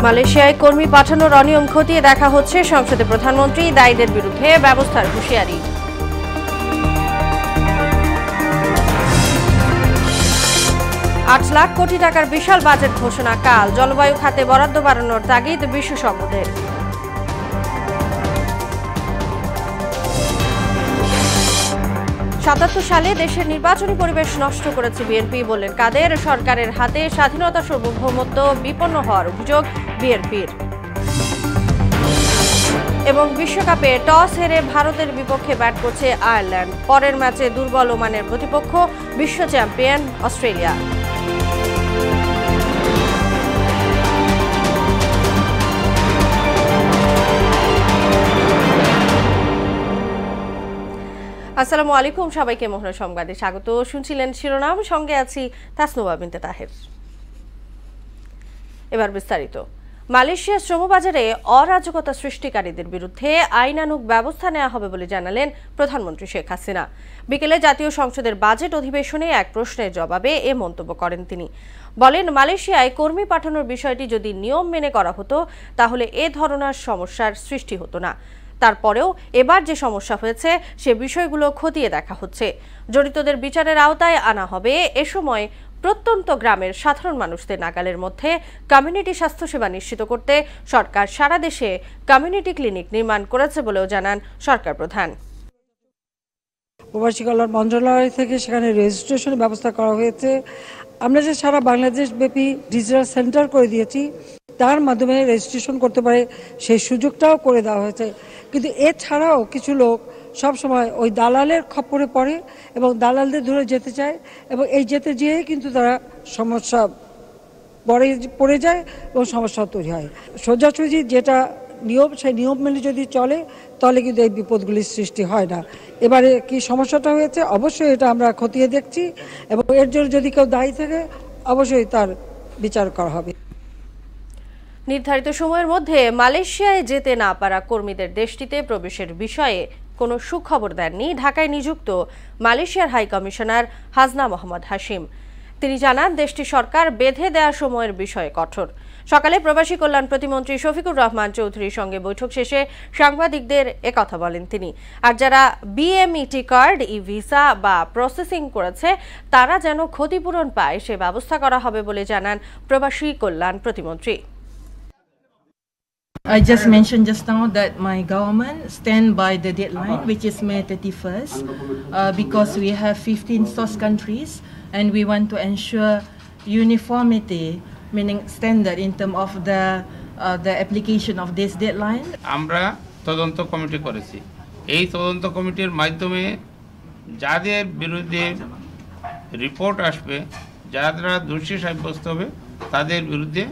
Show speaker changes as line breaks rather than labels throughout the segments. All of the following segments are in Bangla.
মালয়েশিয়ায় কর্মী পাঠানোর অনিয়ম খতিয়ে দেখা হচ্ছে, সংসদে প্রধানমন্ত্রী দায়ীদের বিরুদ্ধে ব্যবস্থার হুঁশিয়ারি। $8 লাখ কোটি টাকার বিশাল বাজেট ঘোষণা কাল, জলবায়ু খাতে বরাদ্দ বাড়ানোর তাগিদ বিশেষজ্ঞদের। ৭৭ সালে দেশের নির্বাচনী পরিবেশ নষ্ট করেছে বিএনপি বললেন কাদের। সরকারের হাতে স্বাধীনতা সার্বভৌমত্ব বিপন্ন হওয়ার অভিযোগ বিএনপির। এবং বিশ্বকাপে টস হেরে ভারতের বিপক্ষে ব্যাট করছে আয়ারল্যান্ড, পরের ম্যাচে দুর্বল ওমানের প্রতিপক্ষ বিশ্ব চ্যাম্পিয়ন অস্ট্রেলিয়া। আসসালামু আলাইকুম, সবাইকে মোহনা সংবাদে স্বাগত। শুনছিলেন শিরোনাম, সঙ্গে আছি তাসনুবা বিনতে তাহের। এবার বিস্তারিত। মালয়েশিয়ার শ্রমবাজারে অরাজকতা সৃষ্টিকারীদের বিরুদ্ধে আইনানুগ ব্যবস্থা নেওয়া হবে বলে জানালেন প্রধানমন্ত্রী শেখ হাসিনা। বিকেলে জাতীয় সংসদের বাজেট অধিবেশনে এক প্রশ্নের জবাবে এ মন্তব্য করেন তিনি। বলেন, মালয়েশিয়ায় কর্মী পাঠানোর বিষয়টি যদি নিয়ম মেনে করা হতো তাহলে এ ধরনের সমস্যার সৃষ্টি হতো না। তারপরেও এবার যে সমস্যা হয়েছে সে বিষয়গুলো খতিয়ে দেখা হচ্ছে, জড়িতদের বিচারের আওতায় আনা হবে। এ সময় প্রত্যন্ত গ্রামের সাধারণ মানুষদের নাগালের মধ্যে কমিউনিটি স্বাস্থ্যসেবা নিশ্চিত করতে সরকার সারা দেশে কমিউনিটি ক্লিনিক নির্মাণ করেছে বলেও জানান সরকার প্রধান।
প্রবাসী কল্যাণ মন্ত্রণালয় থেকে সেখানে রেজিস্ট্রেশনের ব্যবস্থা করা হয়েছে। আমরা যে সারা বাংলাদেশ ব্যাপী ডিজিটাল সেন্টার করে দিয়েছি, তার মাধ্যমে রেজিস্ট্রেশন করতে পারে সেই সুযোগটাও করে দেওয়া হয়েছে। কিন্তু এছাড়াও কিছু লোক সবসময় ওই দালালের খপ্পরে পড়ে এবং দালালদের ধরে যেতে চায়, এবং এই যেতে যেয়ে কিন্তু তারা সমস্যা পড়ে যায় এবং সমস্যা তৈরি হয়। সোজাসুজি যেটা নিয়ম, সেই নিয়ম মেনে যদি চলে তাহলে কিন্তু এই বিপদগুলির সৃষ্টি হয় না। এবারে কি সমস্যাটা হয়েছে অবশ্যই এটা আমরা খতিয়ে দেখছি, এবং এর জন্য যদি কেউ দায়ী থাকে অবশ্যই তার বিচার করা হবে।
নির্ধারিত সময়ের মধ্যে মালয়েশিয়ায় যেতে না পারা কর্মীদের দেশটিতে প্রবেশের বিষয়ে কোনো সুখবর দেননি ঢাকায় নিযুক্ত মালয়েশিয়ার হাই কমিশনার হাজনা মোহাম্মদ হাশিম। তিনি জানান, দেশটির সরকার বেঁধে দেওয়া সময়ের বিষয়ে কঠোর। সকালে প্রবাসী কল্যাণ প্রতিমন্ত্রী শফিকুর রহমান চৌধুরীর সঙ্গে বৈঠক শেষে সাংবাদিকদের একথা বলেন তিনি। আর যারা বিএমইটি কার্ড, ই ভিসা বা প্রসেসিং করেছে তারা যেন ক্ষতিপূরণ পায় সে ব্যবস্থা করা হবে বলে জানান প্রবাসী কল্যাণ প্রতিমন্ত্রী।
I just mentioned just now that my government stand by the deadline, which is May 31st, because we have 15 source countries and we want to ensure uniformity, meaning standard in terms of the application of this deadline.
আমরা তদন্ত কমিটি করেছি। এই তদন্ত কমিটির মাধ্যমে যাদের বিরুদ্ধে রিপোর্ট আসবে, যারা দোষী সাব্যস্ত হবে তাদের বিরুদ্ধে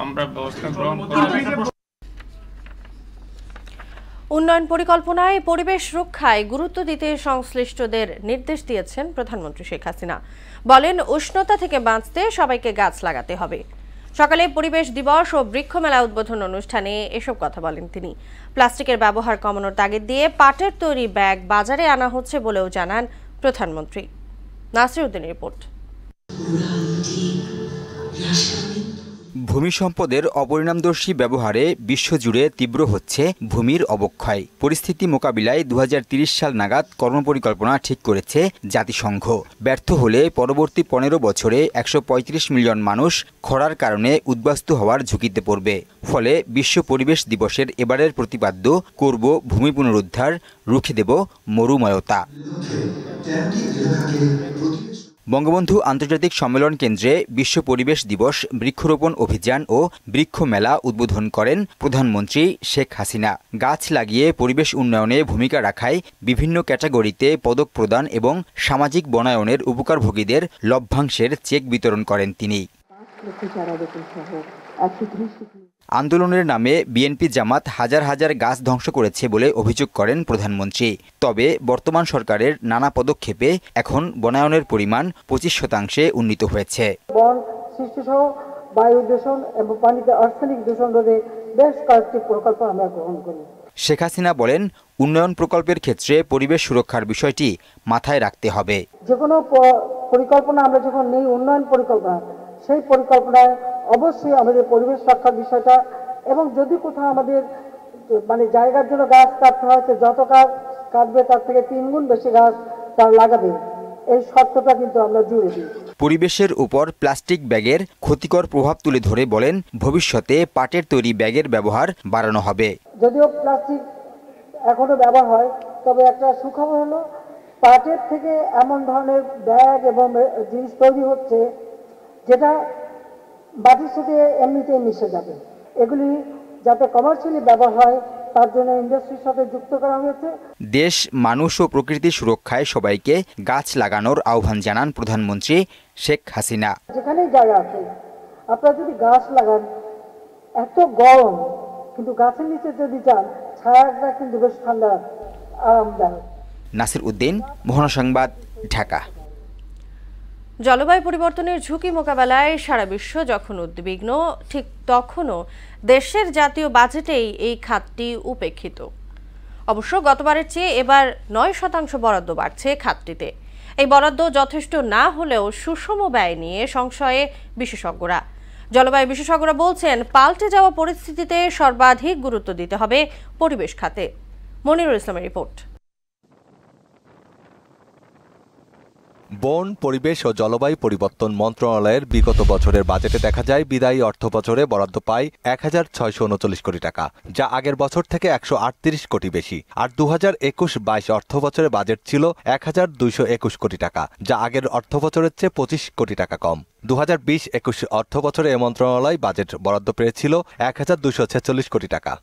আমরা ব্যবস্থা গ্রহণ করব।
উন্নয়ন পরিকল্পনায় পরিবেশ রক্ষায় গুরুত্ব দিতে সংশ্লিষ্টদের নির্দেশ দিয়েছেন প্রধানমন্ত্রী শেখ হাসিনা। বলেন, উষ্ণতা থেকে বাঁচতে সবাইকে গাছ লাগাতে হবে। সকালে পরিবেশ দিবস ও বৃক্ষ মেলা উদ্বোধন অনুষ্ঠানে এসব কথা বলেন তিনি। প্লাস্টিকের ব্যবহার কমানোর তাগিদ দিয়ে পাটের তৈরি ব্যাগ বাজারে আনা হচ্ছে বলেও জানান প্রধানমন্ত্রী। নাসির উদ্দিনের রিপোর্ট।
ভূমি সম্পদের অপরিণামদর্শী ব্যবহারে বিশ্বজুড়ে তীব্র হচ্ছে ভূমির অবক্ষয়। পরিস্থিতি মোকাবিলায় 2030 সাল নাগাদ কর্মপরিকল্পনা ঠিক করেছে জাতিসংঘ। ব্যর্থ হলে পরবর্তী 15 বছরে 135 মিলিয়ন মানুষ খরার কারণে উদ্বাস্তু হওয়ার ঝুঁকিতে পড়বে। ফলে বিশ্ব পরিবেশ দিবসের এবারের প্রতিপাদ্য করব ভূমি পুনরুদ্ধার, রুখে দেব মরুময়তা। বঙ্গবন্ধু আন্তর্জাতিক সম্মেলন কেন্দ্রে বিশ্ব পরিবেশ দিবস বৃক্ষরোপণ অভিযান ও বৃক্ষ মেলা উদ্বোধন করেন প্রধানমন্ত্রী শেখ হাসিনা। গাছ লাগিয়ে পরিবেশ উন্নয়নে ভূমিকা রাখায় বিভিন্ন ক্যাটাগরিতে পদক প্রদান এবং সামাজিক বনায়নের উপকারভোগীদের লভ্যাংশের চেক বিতরণ করেন তিনি। আন্দোলনের নামে বিএনপি জামাত হাজার হাজার গাছ ধ্বংস করেছে বলে অভিযোগ করেন প্রধানমন্ত্রী। তবে বর্তমান সরকারের নানা পদক্ষেপে এখন বনায়নের পরিমাণ 25% উন্নীত হয়েছে।
বন সৃষ্টি সহ বায়ু দূষণ এবং পানিতে আর্সেনিক দূষণ রোধে বেশ কয়েকটি প্রকল্প আমরা গ্রহণ করি।
শেখ হাসিনা বলেন, উন্নয়ন প্রকল্পের ক্ষেত্রে পরিবেশ সুরক্ষার বিষয়টি মাথায় রাখতে হবে।
যে কোনো পরিকল্পনা আমরা যখন নেই, উন্নয়ন পরিকল্পনা, সেই পরিকল্পনায় অবশ্যই আমাদের পরিবেশ রক্ষার বিষয়টা, এবং যদি কোথাও আমাদের মানে জায়গার জন্য গাছ কাটতে হয়েছে, যত গাছ কাটবে তার থেকে 3 গুণ বেশি গাছ তার লাগাবে, এই শর্তটা কিন্তু আমরা জুড়ে দিই।
পরিবেশের উপর প্লাস্টিক ব্যাগের ক্ষতিকর প্রভাব তুলে ধরে বলেন, ভবিষ্যতে পাটের তৈরি ব্যাগের ব্যবহার বাড়ানো হবে।
যদিও প্লাস্টিক এখনো ব্যবহার হয়, তবে একটা সুখবর হলো পাটের থেকে এমন ধরনের ব্যাগ এবং জিনিস তৈরি হচ্ছে যেটা মাটির সাথে এমনিতেই মিশে যাবে। এগুলি যাতে কমার্শিয়ালি ব্যবহার হয় তার জন্য ইন্ডাস্ট্রির সাথে যুক্ত করা হয়েছে।
দেশ, মানুষ ও প্রকৃতি সুরক্ষায় সবাইকে গাছ লাগানোর আহ্বান জানান প্রধানমন্ত্রী শেখ হাসিনা।
যেখানেই জায়গা আছে আপনারা যদি গাছ লাগান, এত গরম কিন্তু গাছের নিচে যদি যান, ছায়াটা কিন্তু বেশ ঠান্ডা আরামদায়ক।
নাসির উদ্দিন, মোহনা সংবাদ, ঢাকা।
জলবায়ু পরিবর্তনের ঝুঁকি মোকাবেলায় সারা বিশ্ব যখন উদ্বিগ্ন, ঠিক তখনও দেশের জাতীয় বাজেটেই এই খাতটি উপেক্ষিত। অবশ্য গতবারের চেয়ে এবার 9% বরাদ্দ বাড়ছে খাতটিতে। এই বরাদ্দ যথেষ্ট না হলেও সুষম ব্যয় নিয়ে সংশয়ে বিশেষজ্ঞরা। জলবায়ু বিশেষজ্ঞরা বলছেন, পাল্টে যাওয়া পরিস্থিতিতে সর্বাধিক গুরুত্ব দিতে হবে পরিবেশ খাতে। মনিরুল ইসলামের রিপোর্ট।
বন, পরিবেশ ও জলবায়ু পরিবর্তন মন্ত্রণালয়ের বিগত বছরের বাজেটে দেখা যায় বিদায়ী অর্থ বছরে বরাদ্দ পায় 1639 কোটি টাকা, যা আগের বছর থেকে 138 কোটি বেশি। আর 2021-22 অর্থ বছরে বাজেট ছিল 1221 কোটি টাকা, যা আগের অর্থ বছরের চেয়ে 25 কোটি টাকা কম। 2020-21 অর্থ বছরে এ মন্ত্রণালয় বাজেট বরাদ্দ পেয়েছিল 1246 কোটি টাকা।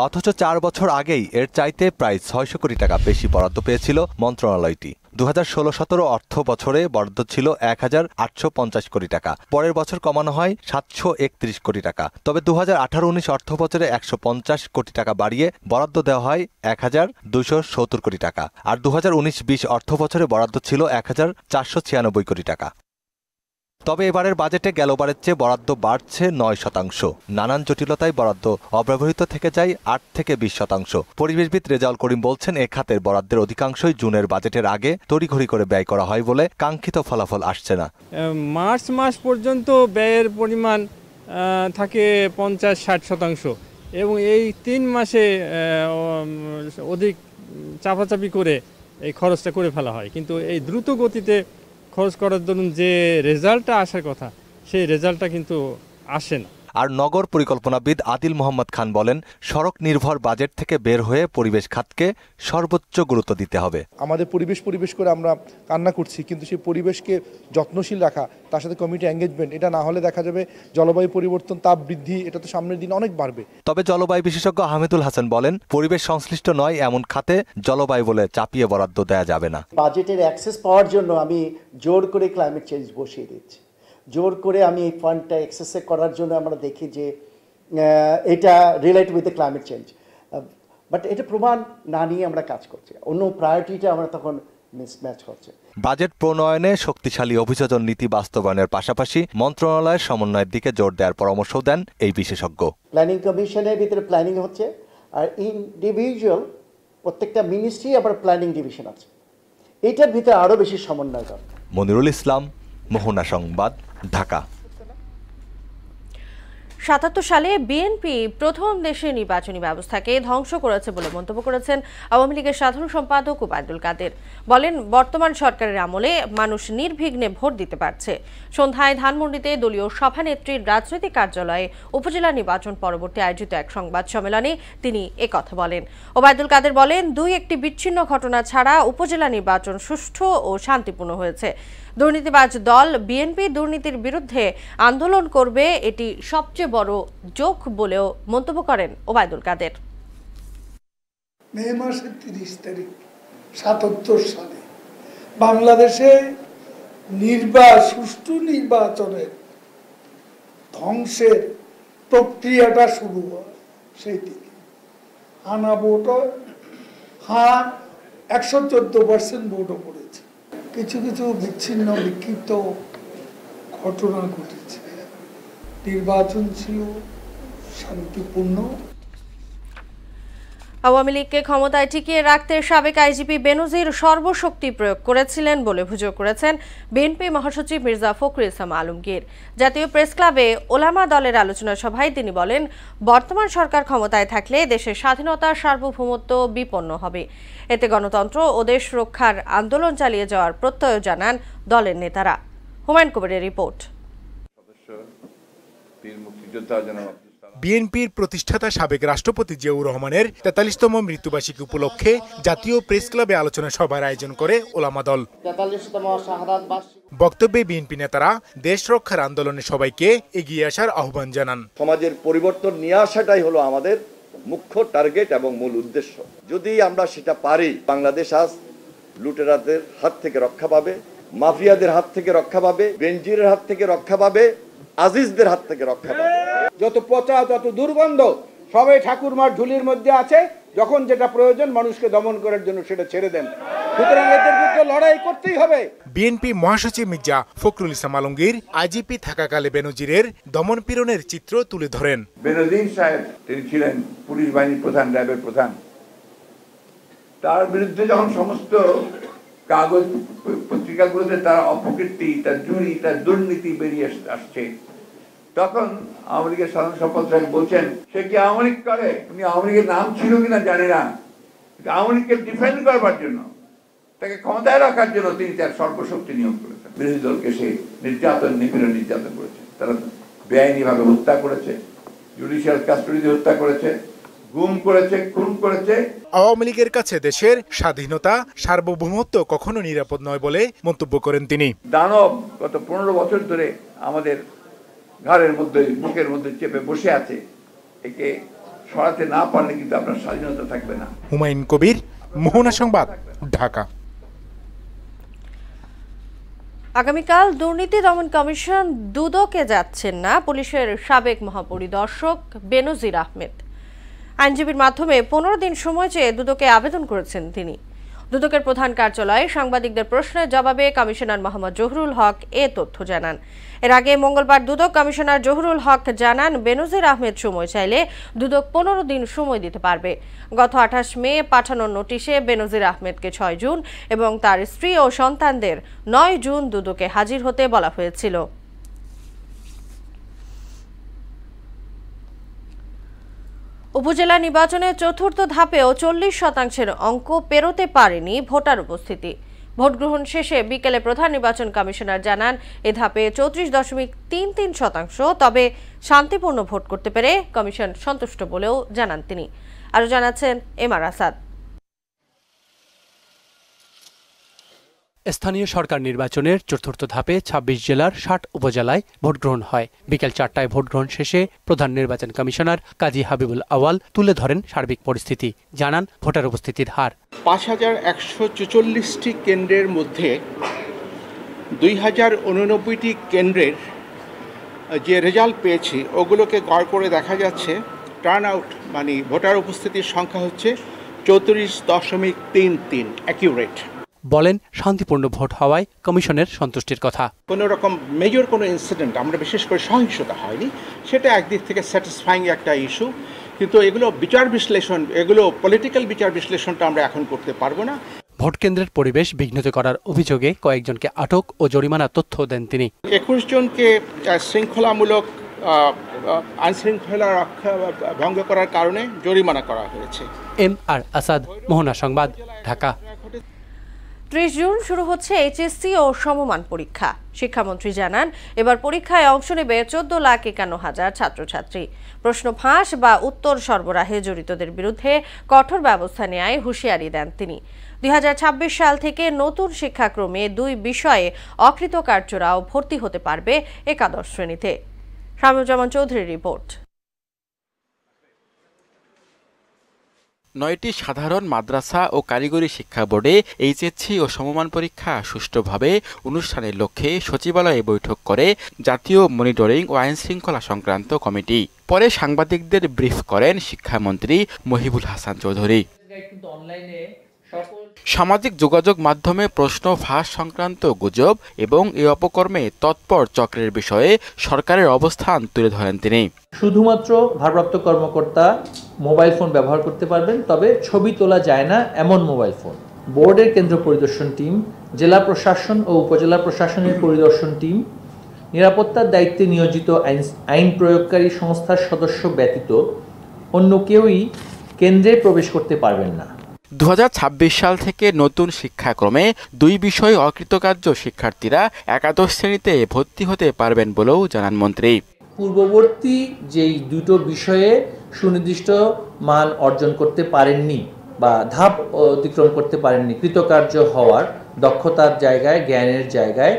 অথচ 4 বছর আগেই এর চাইতে প্রায় 600 কোটি টাকা বেশি বরাদ্দ পেয়েছিল মন্ত্রণালয়টি। 2016-17 অর্থ বছরে বরাদ্দ ছিল 1850 কোটি টাকা, পরের বছর কমানো হয় 731 কোটি টাকা। তবে 2018-19 অর্থ বছরে 150 কোটি টাকা বাড়িয়ে বরাদ্দ দেওয়া হয় 1270 কোটি টাকা, আর 2019-20 অর্থ বছরে বরাদ্দ ছিল 1496 কোটি টাকা। তবে এবারের বাজেটে গেলবারের চেয়ে বরাদ্দ বাড়ছে 9%। নানান জটিলতায় বরাদ্দ অব্যবহৃত থেকে যায় 8 থেকে 20%। পরিবেশবিদ রেজাউল করিম বলছেন, এ খাতের বরাদ্দের অধিকাংশই জুনের বাজেটের আগে তড়িঘড়ি করে ব্যয় করা হয় বলে কাঙ্ক্ষিত ফলাফল আসছে না।
মার্চ মাস পর্যন্ত ব্যয়ের পরিমাণ থাকে 50-60%, এবং এই 3 মাসে অধিক চাপাচাপি করে এই খরচটা করে ফেলা হয়। কিন্তু এই দ্রুত গতিতে খরচ করার দরুন যে রেজাল্টটা আসার কথা, সেই রেজাল্টটা কিন্তু আসে না।
আর নগর পরিকল্পনাবিদ আদিল মোহাম্মদ খান বলেন, সড়ক নির্ভর বাজেট থেকে বের হয়ে পরিবেশ খাতকে সর্বোচ্চ গুরুত্ব দিতে হবে।
আমাদের পরিবেশ করে আমরা কান্না করছি, কিন্তু সেই পরিবেশকে যত্নশীল রাখা, তার সাথে কমিউনিটি এঙ্গেজমেন্ট, এটা না হলে দেখা যাবে জলবায়ু পরিবর্তন, তাপ বৃদ্ধি, এটা তো সামনের দিন অনেক বাড়বে।
তবে জলবায়ু বিশেষজ্ঞ আহমেদুল হাসান বলেন, পরিবেশ সংশ্লিষ্ট নয় এমন খাতে জলবায়ু বলে চাপিয়ে বরাদ্দ দেয়া যাবে না।
বাজেটের অ্যাক্সেস পাওয়ার জন্য আমি জোর করে ক্লাইমেট চেঞ্জ বসিয়ে দিচ্ছি, জোর করে আমি এই ফান্ডটা এক্সেস করার জন্য আমরা দেখি যে এটা relate with the climate change, but এটা প্রমাণ না নিয়ে আমরা কাজ করছি, অন্য প্রায়োরিটিটা আমরা তখন মিসম্যাচ হচ্ছে।
বাজেট প্রণয়নে শক্তিশালী অভিযোজন নীতি বাস্তবায়নের পাশাপাশি মন্ত্রণালয়ের সমন্বয়ের দিকে জোর দেওয়ার পরামর্শ দেন এই বিশেষজ্ঞ।
প্ল্যানিং কমিশনের ভিতরে প্ল্যানিং হচ্ছে, আর ইন্ডিভিজুয়াল প্রত্যেকটা মিনিস্ট্রি আবার প্ল্যানিং ডিভিশন আছে, এটার ভিতরে আরও বেশি সমন্বয় দরকার।
মনিরুল ইসলাম, মোহনা সংবাদ, ঢাকা।
৭৭ সালে বিএনপি প্রথম দেশের নির্বাচনী ব্যবস্থাকে ধ্বংস করেছে বলে মন্তব্য করেছেন আওয়ামী লীগের সাধারণ সম্পাদক ওবায়দুল কাদের। বলেন, বর্তমান সরকারের আমলে মানুষ নির্বিঘ্নে ভোট দিতে পারছে। সন্ধ্যায় ধানমন্ডিতে দলীয় সভানেত্রীর রাজনৈতিক কার্যালয়ে উপজেলা নির্বাচন পরবর্তী আয়োজিত এক সংবাদ সম্মেলনে তিনি একথা বলেন। ওবায়দুল কাদের বলেন, 2-1টি বিচ্ছিন্ন ঘটনা ছাড়া উপজেলা নির্বাচন সুষ্ঠু ও শান্তিপূর্ণ হয়েছে। দুর্নীতিবাজ দল বিএনপি দুর্নীতির বিরুদ্ধে আন্দোলন করবে, এটি সবচেয়ে বড় জোক বলেও মন্তব্য করেন ওবায়দুল কাদের।
মে মাসের 30 তারিখ ৭৭ সালে বাংলাদেশে সুষ্ঠু নির্বাচনের ধ্বংসের প্রক্রিয়াটা শুরু হয়। সেই দিকে হানা ভোট হয়, 114% ভোটও পড়েছে। কিছু কিছু বিচ্ছিন্ন বিক্ষিপ্ত ঘটনা ঘটেছে। নির্বাচন ছিল শান্তিপূর্ণ।
আওয়ামী লীগকে ক্ষমতায় টিকিয়ে রাখতে সাবেক আইজিপি বেনজির সর্বশক্তি প্রয়োগ করেছিলেন বলে অভিযোগ করেছেন বিএনপি মহাসচিব মির্জা ফখরুল ইসলাম আলমগীর। জাতীয় প্রেস ক্লাবে ওলামা দলের আলোচনা সভায় তিনি বলেন, বর্তমান সরকার ক্ষমতায় থাকলে দেশের স্বাধীনতা সার্বভৌমত্ব বিপন্ন হবে। এতে গণতন্ত্র ও দেশ রক্ষার আন্দোলন চালিয়ে যাওয়ার প্রত্যয় জানান দলের নেতারা। হুমায়ুন কবিরের রিপোর্ট।
বিএনপির প্রতিষ্ঠাতা সাবেক রাষ্ট্রপতি জিয়াউর রহমানের ৪৩তম মৃত্যুবার্ষিকী উপলক্ষে জাতীয় প্রেস ক্লাবে আলোচনা সভার আয়োজন করে ওলামা দল। বক্তব্যে বিএনপি নেতারা দেশ রক্ষার আন্দোলনে সবাইকে এগিয়ে আসার আহ্বান জানান।
সমাজের পরিবর্তন নিয়ে আসাটাই হলো আমাদের মুখ্য টার্গেট এবং মূল উদ্দেশ্য। যদি আমরা সেটা পারি, বাংলাদেশ আজ লুটেরাদের হাত থেকে রক্ষা পাবে, মাফিয়াদের হাত থেকে রক্ষা পাবে, বেনজিরের হাত থেকে রক্ষা পাবে, আজিজদের হাত থেকে রক্ষা পাবে।
যত পচা, যত দুর্গন্ধ সবাই ঠাকুরমার ঝুলির মধ্যে আছে। যখন যেটা প্রয়োজন মানুষকে দমন করার জন্য সেটা ছেড়ে দেন। সুতরাং এদের বিরুদ্ধে লড়াই করতেই হবে।
বিএনপি মহাসচিব মির্জা ফখরুল ইসলাম আলমগীর আইজিপি থাকাকালে বেনজিরের দমন পীড়নের চিত্র তুলে ধরেন।
বেনজির সাহেব তিনি ছিলেন পুলিশ বাহিনীর প্রধান, র্যাবের প্রধান। তার বিরুদ্ধে যখন সমস্ত কাগজ পত্রিকাগুলোতে তার অপকীর্তি, তার চুরি, তার দুর্নীতি বেরিয়ে আসছে, তখন আওয়ামী লীগের সাধারণ সম্পাদক সাহেব বলছেন, সে কি আওয়ামী লীগ করে? উনি আওয়ামী লীগের নাম ছিল কিনা জানি না, আওয়ামী লীগকে ডিফেন্ড করবার জন্য, তাকে ক্ষমতায় রাখার জন্য তিনি তার সর্বশক্তি নিয়োগ করেছেন। বিরোধী দলকে সে নির্যাতন করেছে। তারা বেআইনিভাবে হত্যা করেছে, জুডিশিয়াল কাস্টডিতে হত্যা করেছে, গুম করেছে, খুন করেছে।
আওয়ামী লীগের কাছে দেশের স্বাধীনতা সার্বভৌমত্ব কখনো নিরাপদ নয় বলে মন্তব্য করেন তিনি।
দানব গত ১৫ বছর ধরে আমাদের ঘরের মধ্যে, বুকের মধ্যে চেপে বসে আছে। একে সরাতে না পারলে কিন্তু আপনার স্বাধীনতা থাকবে না।
হুমায়ুন কবির, মোহনা সংবাদ, ঢাকা।
আগামীকাল দুর্নীতি দমন কমিশন দুদকে যাচ্ছেন না পুলিশের সাবেক মহাপরিদর্শক বেনজির আহমেদ। আইনজীবীর মাধ্যমে ১৫ দিন সময় চেয়ে দুদকে আবেদন করেছেন তিনি। দুদকের প্রধান কার্যালয়ে সাংবাদিকদের প্রশ্নের জবাবে কমিশনার মোহাম্মদ জহুরুল হক এ তথ্য জানান। এর আগে মঙ্গলবার দুদক কমিশনার জহুরুল হক জানান, বেনজির আহমেদ সময় চাইলে দুদক ১৫ দিন সময় দিতে পারবে। গত ২৮ মে পাঠানোর নোটিশে বেনজির আহমেদকে ৬ জুন এবং তার স্ত্রী ও সন্তানদের ৯ জুন দুদকে হাজির হতে বলা হয়েছিল। উপজেলা নির্বাচনের চতুর্থ ধাপেও ৪০% অঙ্ক পেরোতে পারেনি ভোটার উপস্থিতি। ভোট গ্রহণ শেষে বিকেলে প্রধান নির্বাচন কমিশনার জানান, এ ধাপে ৩৪.৩৩%, তবে শান্তিপূর্ণ ভোট করতে পেরে কমিশন সন্তুষ্ট বলেও জানান তিনি। আরও জানাচ্ছেন এমআর আসাদ।
স্থানীয় সরকার নির্বাচনের চতুর্থ ধাপে ২৬ জেলার ৬০ উপজেলায় ভোটগ্রহণ হয়। বিকেল ৪টায় ভোটগ্রহণ শেষে প্রধান নির্বাচন কমিশনার কাজী হাবিবুল আওয়াল তুলে ধরেন সার্বিক পরিস্থিতি, জানান ভোটার উপস্থিতির হার।
৫,১৪৪টি কেন্দ্রের মধ্যে ২,০৮৯টি কেন্দ্রের যে রেজাল্ট পেয়েছি ওগুলোকে গড় করে দেখা যাচ্ছে টার্ন আউট মানে ভোটার উপস্থিতির সংখ্যা হচ্ছে ৩৪.৩৩ অ্যাকিউরেট।
বলেন, শান্তিপূর্ণ ভোট হওয়ায় কমিশনের সন্তুষ্টির কথা।
কোনো রকম মেজর কোনো ইনসিডেন্ট, আমরা বিশেষ করে সহিংসতা হয়নি, সেটা একদিক থেকে স্যাটিসফাইং একটা ইস্যু। কিন্তু এগুলো বিচার বিশ্লেষণ, এগুলো পলিটিক্যাল বিচার বিশ্লেষণটা আমরা এখন করতে পারবো না।
ভোট কেন্দ্রের পরিবেশ বিঘ্নিত করার অভিযোগে কয়েকজনকে আটক ও জরিমানার তথ্য দেন তিনি।
২১ জনকে শৃঙ্খলামূলক আইনশৃঙ্খলা রক্ষা ভঙ্গ করার কারণে জরিমানা করা হয়েছে।
এমআর আসাদ, মোহনা সংবাদ, ঢাকা।
৩০ জুন শুরু হচ্ছে এইচএসসি ও সমমান পরীক্ষা। শিক্ষামন্ত্রী জানান, এবার পরীক্ষায় অংশ নেবে ১৪,৫১,০০০ ছাত্রছাত্রী। প্রশ্ন ফাঁস বা উত্তর সরবরাহে জড়িতদের বিরুদ্ধে কঠোর ব্যবস্থা নেওয়ায় হুঁশিয়ারি দেন তিনি। ২০২৬ সাল থেকে নতুন শিক্ষাক্রমে ২ বিষয়ে অকৃতকার্যরাও ভর্তি হতে পারবে একাদশ শ্রেণীতে। শামীমুজ্জামান চৌধুরীর রিপোর্ট।
৯টি সাধারণ মাদ্রাসা ও কারিগরি শিক্ষা বোর্ডে এইচএসসি ও সমমান পরীক্ষা সুষ্ঠুভাবে অনুষ্ঠানের লক্ষ্যে সচিবালয়ে বৈঠক করে জাতীয় মনিটরিং ও আইন শৃঙ্খলা সংক্রান্ত কমিটি। পরে সাংবাদিকদের ব্রিফ করেন শিক্ষামন্ত্রী মহিবুল হাসান চৌধুরী।
কিন্তু অনলাইনে
সামাজিক যোগাযোগ মাধ্যমে প্রশ্ন ফাঁস সংক্রান্ত গুজব এবং এই অপকর্মে তৎপর চক্রের বিষয়ে সরকারের অবস্থান তুলে ধরেন তিনি।
শুধুমাত্র ভারপ্রাপ্ত কর্মকর্তা মোবাইল ফোন ব্যবহার করতে পারবেন, তবে ছবি তোলা যায় না এমন মোবাইল ফোন। বোর্ডের কেন্দ্র পরিদর্শন টিম, জেলা প্রশাসন ও উপজেলা প্রশাসনের পরিদর্শন টিম, নিরাপত্তার দায়িত্বে নিয়োজিত আইন প্রয়োগকারী সংস্থার সদস্য ব্যতীত অন্য কেউই কেন্দ্রে প্রবেশ করতে পারবেন না।
2026 সাল থেকে নতুন শিক্ষাক্রমে 2 বিষয়ে অকৃতকার্য শিক্ষার্থীরা একাদশ শ্রেণীতে ভর্তি হতে পারবেন বলেও জানান মন্ত্রী।
পূর্ববর্তী যেই দুটো বিষয়ে সুনির্দিষ্ট মান অর্জন করতে পারেননি বা ধাপ অতিক্রম করতে পারেননি, কৃতকার্য হওয়ার দক্ষতার জায়গায়, জ্ঞানের জায়গায়,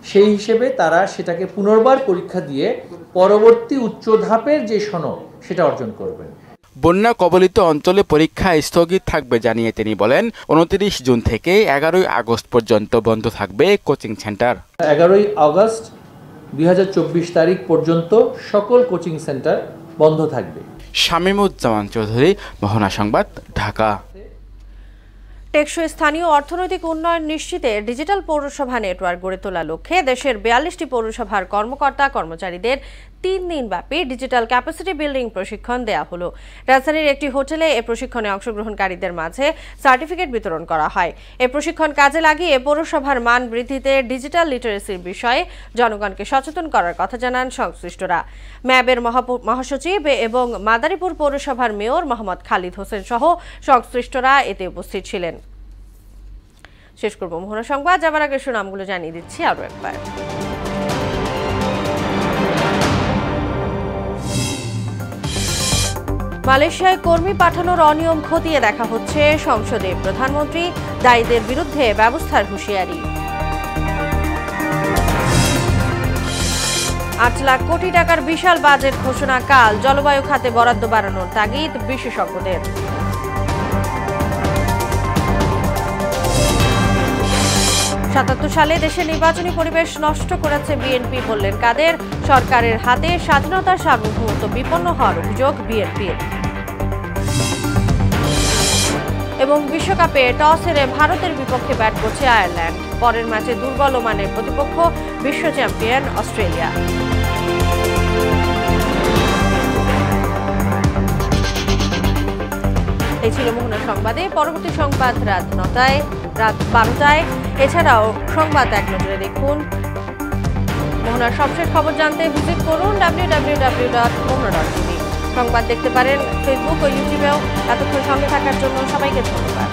সেই হিসেবে তারা সেটাকে পুনর্বার পরীক্ষা দিয়ে পরবর্তী উচ্চ ধাপের যে সনদ সেটা অর্জন করবেন।
বন্যা কবলিত অঞ্চলে পরীক্ষা স্থগিত থাকবে জানিয়ে তিনি বলেন 29 জুন থেকে 11 আগস্ট পর্যন্ত বন্ধ থাকবে কোচিং সেন্টার।
11 আগস্ট 2024 তারিখ পর্যন্ত সকল কোচিং সেন্টার বন্ধ থাকবে।
শামীমুজ্জামান চৌধুরী, মোহনা সংবাদ, ঢাকা।
টেকসই স্থানীয় অর্থনৈতিক উন্নয়ন নিশ্চিতে ডিজিটাল পৌরসভা নেটওয়ার্ক গড়ে তোলার লক্ষ্যে দেশের 42টি পৌরসভার কর্মকর্তা কর্মচারীদের 3 দিনব্যাপী ডিজিটাল ক্যাপাসিটি বিল্ডিং প্রশিক্ষণ দেওয়া হলো। রাজধানীর একটি হোটেলে এ প্রশিক্ষণে অংশগ্রহণকারীদের মাঝে সার্টিফিকেট বিতরণ করা হয়। এ প্রশিক্ষণ কাজে লাগিয়ে পৌরসভার মান বৃদ্ধিতে ডিজিটাল লিটারেসির বিষয়ে জনগণকে সচেতন করার কথা জানান সংশ্লিষ্টরা। ম্যাবের মহাসচিব এবং মাদারীপুর পৌরসভার মেয়র মোহাম্মদ খালিদ হোসেন সহ সংশ্লিষ্টরা এতে উপস্থিত ছিলেন। শেষ করব মোহনা সংবাদ, যাবার আগে সুনামগুলো জানিয়ে দিচ্ছি আরো একবার। মালয়েশিয়ায় কর্মী পাঠানোর অনিয়ম খতিয়ে দেখা হচ্ছে সংসদে। প্রধানমন্ত্রী দায়ীদের বিরুদ্ধে ব্যবস্থার হুঁশিয়ারি। 8 লাখ কোটি টাকার বিশাল বাজেট ঘোষণা কাল। জলবায়ু খাতে বরাদ্দ বাড়ানোর তাগিদ বিশেষজ্ঞদের। সালে দেশের নির্বাচনী পরিবেশ নষ্ট করেছে বিএনপি বললেন কাদের। সরকারের হাতে স্বাধীনতার সার্বভৌমত্ব বিপন্ন হওয়ার অভিযোগ বিএনপির। এবং বিশ্বকাপে টস হেরে ভারতের বিপক্ষে ব্যাট করছে আয়ারল্যান্ড। পরের ম্যাচে দুর্বল মানের প্রতিপক্ষ বিশ্ব চ্যাম্পিয়ন অস্ট্রেলিয়া। এই ছিল মোহনা সংবাদে। পরবর্তী সংবাদ রাত 9টায়, রাত 12টায়। এছাড়াও সংবাদ এক নজরে দেখুন। মোহনার সবশেষ খবর জানতে ভিজিট করুন www.mohana.tv। সংবাদ দেখতে পারেন ফেসবুক ও ইউটিউবেও। এতক্ষণ সঙ্গে থাকার জন্য সবাইকে ধন্যবাদ।